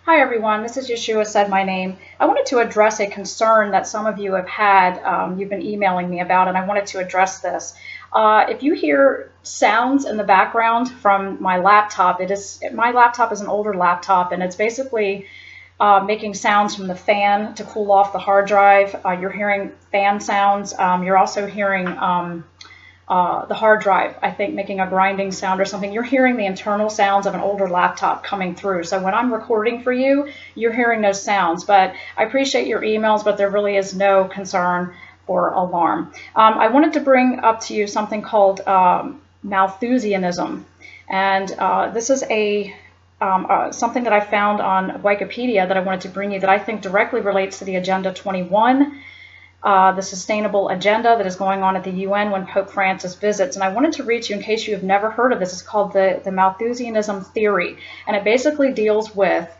Hi everyone, this is Yeshua said my name. I wanted to address a concern that some of you have had, you've been emailing me about, and I wanted to address this. If you hear sounds in the background from my laptop, my laptop is an older laptop, and it's basically making sounds from the fan to cool off the hard drive. You're hearing fan sounds. You're also hearing the hard drive, I think, making a grinding sound or something. You're hearing the internal sounds of an older laptop coming through. So when I'm recording for you, you're hearing those sounds. But I appreciate your emails, but there really is no concern or alarm. I wanted to bring up to you something called Malthusianism. And this is something that I found on Wikipedia that I wanted to bring you that I think directly relates to the Agenda 21, the sustainable agenda that is going on at the UN when Pope Francis visits. And I wanted to read to you in case you have never heard of this. It's called the Malthusianism theory. And it basically deals with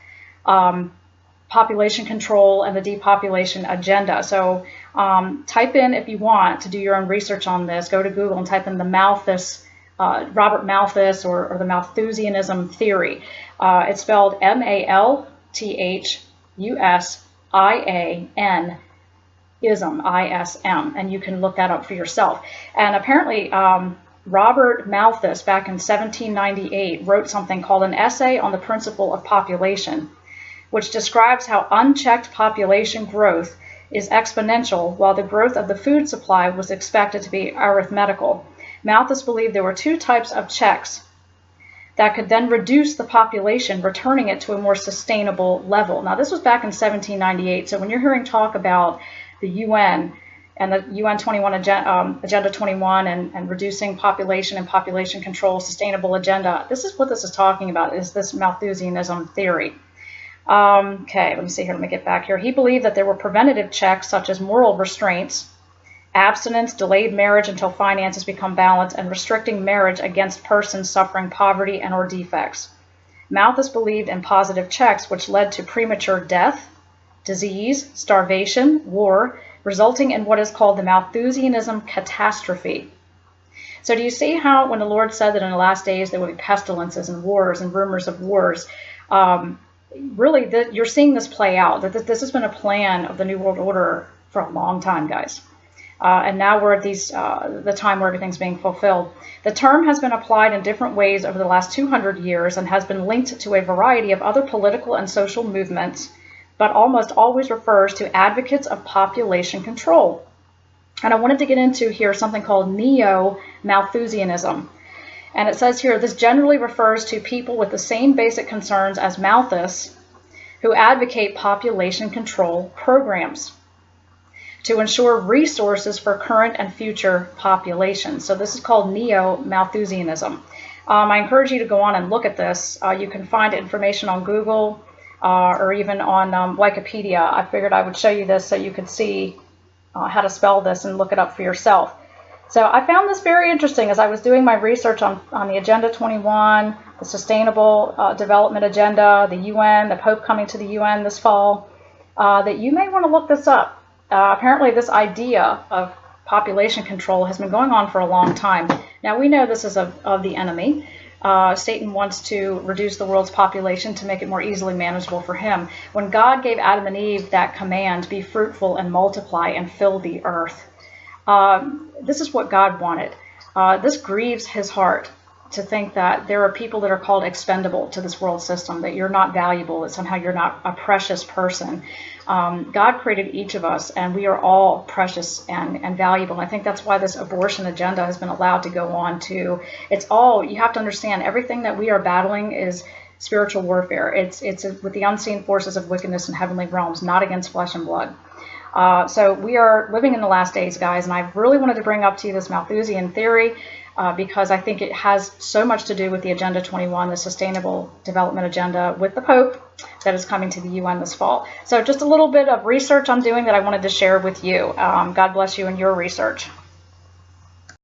population control and the depopulation agenda. So type in, if you want to do your own research on this, go to Google and type in the Robert Malthus or the Malthusianism theory. It's spelled Malthusian ISM, and you can look that up for yourself. And apparently Robert Malthus back in 1798 wrote something called an essay on the principle of population, which describes how unchecked population growth is exponential while the growth of the food supply was expected to be arithmetical. Malthus believed there were two types of checks that could then reduce the population, returning it to a more sustainable level. Now, this was back in 1798, so when you're hearing talk about the UN and the UN 21 Agenda 21 and reducing population and population control, sustainable agenda, this is what this is talking about, is this Malthusianism theory. Okay, let me see here, let me get back here. He believed that there were preventative checks such as moral restraints, abstinence, delayed marriage until finances become balanced, and restricting marriage against persons suffering poverty and or defects. Malthus believed in positive checks which led to premature death, disease, starvation, war, resulting in what is called the Malthusianism Catastrophe. So do you see how when the Lord said that in the last days there would be pestilences and wars and rumors of wars, really you're seeing this play out, that this has been a plan of the New World Order for a long time, guys. And now we're at the time where everything's being fulfilled. The term has been applied in different ways over the last 200 years and has been linked to a variety of other political and social movements, but almost always refers to advocates of population control. And I wanted to get into here something called neo-Malthusianism. And it says here, this generally refers to people with the same basic concerns as Malthus who advocate population control programs to ensure resources for current and future populations. So this is called neo-Malthusianism. I encourage you to go on and look at this. You can find information on Google or even on Wikipedia. I figured I would show you this so you could see how to spell this and look it up for yourself. So I found this very interesting as I was doing my research on the Agenda 21, the Sustainable Development Agenda, the UN, the Pope coming to the UN this fall, that you may want to look this up. Apparently this idea of population control has been going on for a long time. Now we know this is of the enemy. Satan wants to reduce the world's population to make it more easily manageable for him. When God gave Adam and Eve that command, be fruitful and multiply and fill the earth, this is what God wanted. This grieves his heart to think that there are people that are called expendable to this world system, that you're not valuable, that somehow you're not a precious person. God created each of us, and we are all precious and valuable. And I think that's why this abortion agenda has been allowed to go on too. You have to understand, everything that we are battling is spiritual warfare. It's with the unseen forces of wickedness in heavenly realms, not against flesh and blood. So we are living in the last days, guys, and I really wanted to bring up to you this Malthusian theory because I think it has so much to do with the Agenda 21, the Sustainable Development Agenda with the Pope that is coming to the UN this fall. So just a little bit of research I'm doing that I wanted to share with you. God bless you in your research.